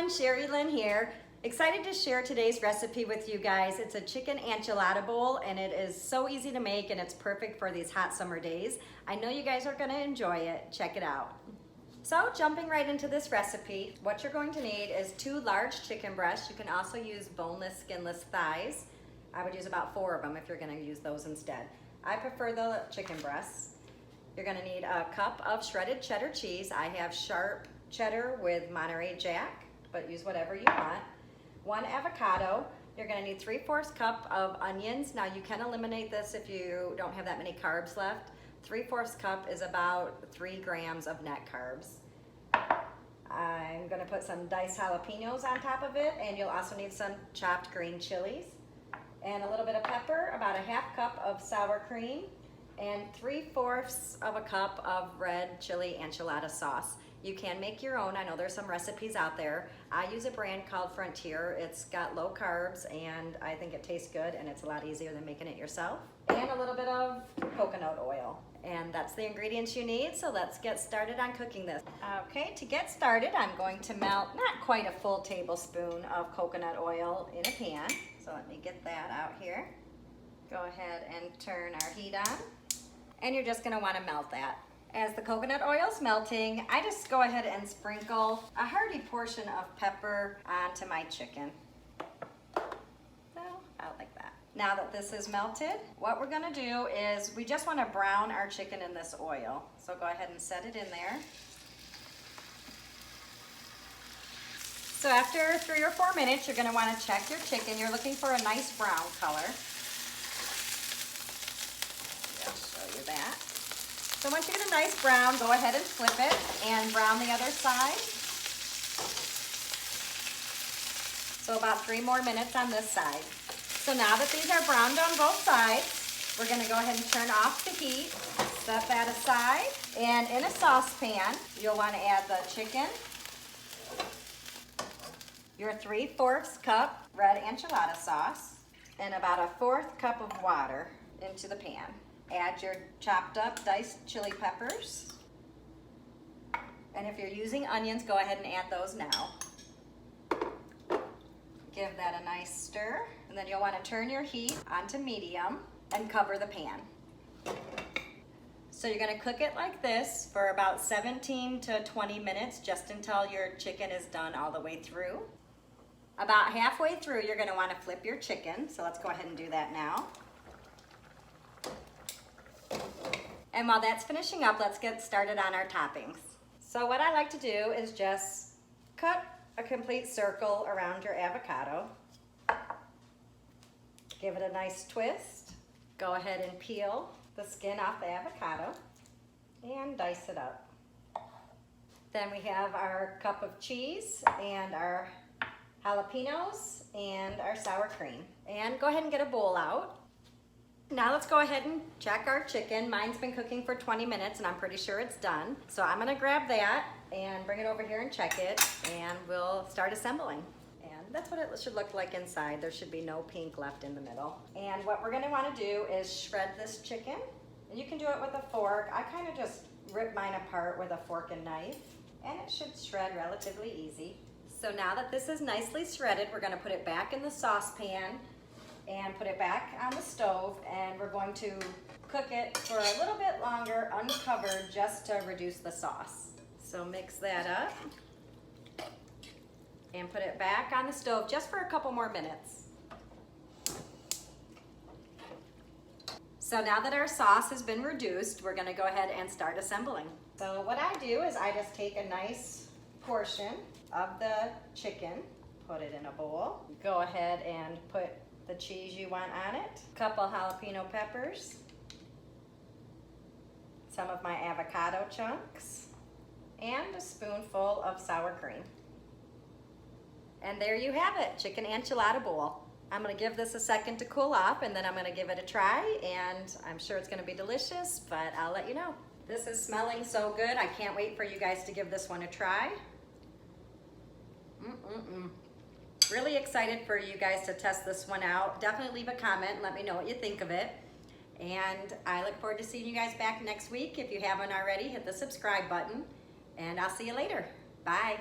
everyone, Sherry Lynn here. Excited to share today's recipe with you guys. It's a chicken enchilada bowl and it is so easy to make and it's perfect for these hot summer days. I know you guys are gonna enjoy it. Check it out. So jumping right into this recipe, what you're going to need is 2 large chicken breasts. You can also use boneless, skinless thighs. I would use about 4 of them if you're gonna use those instead. I prefer the chicken breasts. You're gonna need a cup of shredded cheddar cheese. I have sharp cheddar with Monterey Jack, but use whatever you want. 1 avocado. You're gonna need 3/4 cup of onions. Now you can eliminate this if you don't have that many carbs left. 3/4 cup is about 3 grams of net carbs. I'm gonna put some diced jalapenos on top of it, and you'll also need some chopped green chilies and a little bit of pepper, about a 1/2 cup of sour cream, and 3/4 of a cup of red chili enchilada sauce. You can make your own. I know there's some recipes out there. I use a brand called Frontier. It's got low carbs and I think it tastes good and it's a lot easier than making it yourself. And a little bit of coconut oil. And that's the ingredients you need, so let's get started on cooking this. Okay, to get started, I'm going to melt not quite a full tablespoon of coconut oil in a pan. So let me get that out here. Go ahead and turn our heat on. And you're just gonna wanna melt that. As the coconut oil's melting, I just go ahead and sprinkle a hearty portion of pepper onto my chicken. So, about like that. Now that this is melted, what we're gonna do is we just wanna brown our chicken in this oil. So go ahead and set it in there. So after 3 or 4 minutes, you're gonna wanna check your chicken. You're looking for a nice brown color. I'll show you that. So once you get a nice brown, go ahead and flip it and brown the other side. So about 3 more minutes on this side. So now that these are browned on both sides, we're gonna go ahead and turn off the heat, set that aside, and in a saucepan, you'll wanna add the chicken, your 3/4 cup red enchilada sauce, and about a 1/4 cup of water into the pan. Add your chopped up diced chili peppers. And if you're using onions, go ahead and add those now. Give that a nice stir. And then you'll want to turn your heat onto medium and cover the pan. So you're going to cook it like this for about 17 to 20 minutes, just until your chicken is done all the way through. About halfway through, you're going to want to flip your chicken. So let's go ahead and do that now. And while that's finishing up, let's get started on our toppings. So what I like to do is just cut a complete circle around your avocado. Give it a nice twist. Go ahead and peel the skin off the avocado and dice it up. Then we have our cup of cheese and our jalapenos and our sour cream. And go ahead and get a bowl out. Now let's go ahead and check our chicken. Mine's been cooking for 20 minutes and I'm pretty sure it's done. So I'm gonna grab that and bring it over here and check it, and we'll start assembling. And that's what it should look like inside. There should be no pink left in the middle. And what we're gonna wanna do is shred this chicken. And you can do it with a fork. I kinda just rip mine apart with a fork and knife, and it should shred relatively easy. So now that this is nicely shredded, we're gonna put it back in the saucepan and put it back on the stove, and we're going to cook it for a little bit longer uncovered, just to reduce the sauce. So mix that up and put it back on the stove just for a couple more minutes. So now that our sauce has been reduced, we're gonna go ahead and start assembling. So what I do is I just take a nice portion of the chicken, put it in a bowl, go ahead and put the cheese you want on it, a couple jalapeno peppers, some of my avocado chunks, and a spoonful of sour cream. And there you have it, chicken enchilada bowl. I'm gonna give this a second to cool off, and then I'm gonna give it a try, and I'm sure it's gonna be delicious, but I'll let you know. This is smelling so good. I can't wait for you guys to give this one a try. Really excited for you guys to test this one out. Definitely leave a comment and let me know what you think of it. And I look forward to seeing you guys back next week. If you haven't already, hit the subscribe button, and I'll see you later. Bye.